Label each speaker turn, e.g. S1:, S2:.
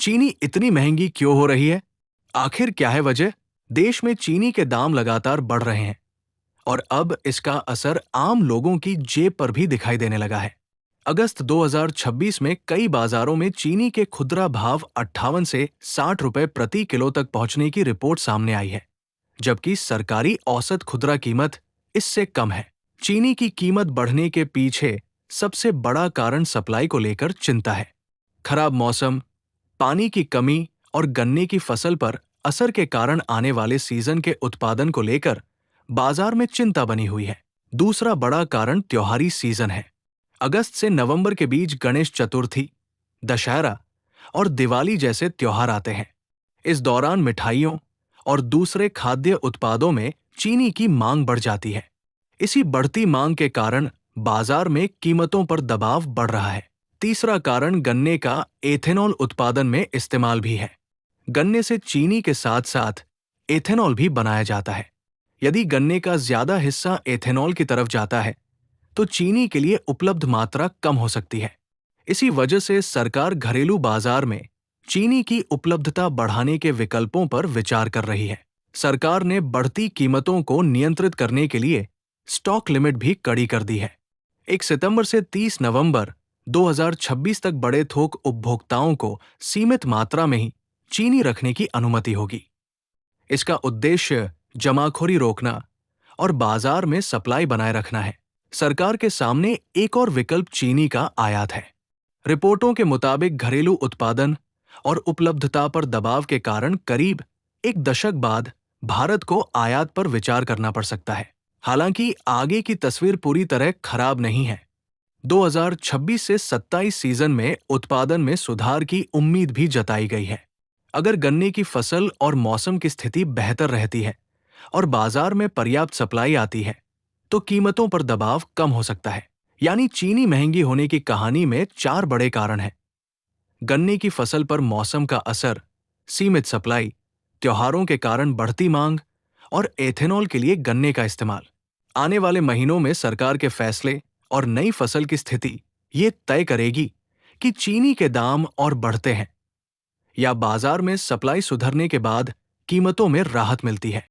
S1: चीनी इतनी महंगी क्यों हो रही है? आखिर क्या है वजह? देश में चीनी के दाम लगातार बढ़ रहे हैं और अब इसका असर आम लोगों की जेब पर भी दिखाई देने लगा है। अगस्त 2026 में कई बाजारों में चीनी के खुदरा भाव 58 से 60 रुपए प्रति किलो तक पहुंचने की रिपोर्ट सामने आई है, जबकि सरकारी औसत खुदरा कीमत इससे कम है। चीनी की कीमत बढ़ने के पीछे सबसे बड़ा कारण सप्लाई को लेकर चिंता है। खराब मौसम, पानी की कमी और गन्ने की फसल पर असर के कारण आने वाले सीजन के उत्पादन को लेकर बाजार में चिंता बनी हुई है। दूसरा बड़ा कारण त्योहारी सीजन है। अगस्त से नवंबर के बीच गणेश चतुर्थी, दशहरा और दिवाली जैसे त्योहार आते हैं। इस दौरान मिठाइयों और दूसरे खाद्य उत्पादों में चीनी की मांग बढ़ जाती है। इसी बढ़ती मांग के कारण बाजार में कीमतों पर दबाव बढ़ रहा है। तीसरा कारण गन्ने का एथेनॉल उत्पादन में इस्तेमाल भी है। गन्ने से चीनी के साथ साथ एथेनॉल भी बनाया जाता है। यदि गन्ने का ज्यादा हिस्सा एथेनॉल की तरफ जाता है, तो चीनी के लिए उपलब्ध मात्रा कम हो सकती है। इसी वजह से सरकार घरेलू बाजार में चीनी की उपलब्धता बढ़ाने के विकल्पों पर विचार कर रही है। सरकार ने बढ़ती कीमतों को नियंत्रित करने के लिए स्टॉक लिमिट भी कड़ी कर दी है। 1 सितंबर से 30 नवंबर 2026 तक बड़े थोक उपभोक्ताओं को सीमित मात्रा में ही चीनी रखने की अनुमति होगी। इसका उद्देश्य जमाखोरी रोकना और बाजार में सप्लाई बनाए रखना है। सरकार के सामने एक और विकल्प चीनी का आयात है। रिपोर्टों के मुताबिक घरेलू उत्पादन और उपलब्धता पर दबाव के कारण करीब एक दशक बाद भारत को आयात पर विचार करना पड़ सकता है। हालांकि आगे की तस्वीर पूरी तरह खराब नहीं है। 2026 से 27 सीजन में उत्पादन में सुधार की उम्मीद भी जताई गई है। अगर गन्ने की फसल और मौसम की स्थिति बेहतर रहती है और बाजार में पर्याप्त सप्लाई आती है, तो कीमतों पर दबाव कम हो सकता है। यानी चीनी महंगी होने की कहानी में 4 बड़े कारण हैं: गन्ने की फसल पर मौसम का असर, सीमित सप्लाई, त्योहारों के कारण बढ़ती मांग और एथेनॉल के लिए गन्ने का इस्तेमाल। आने वाले महीनों में सरकार के फैसले और नई फसल की स्थिति ये तय करेगी कि चीनी के दाम और बढ़ते हैं या बाजार में सप्लाई सुधरने के बाद कीमतों में राहत मिलती है।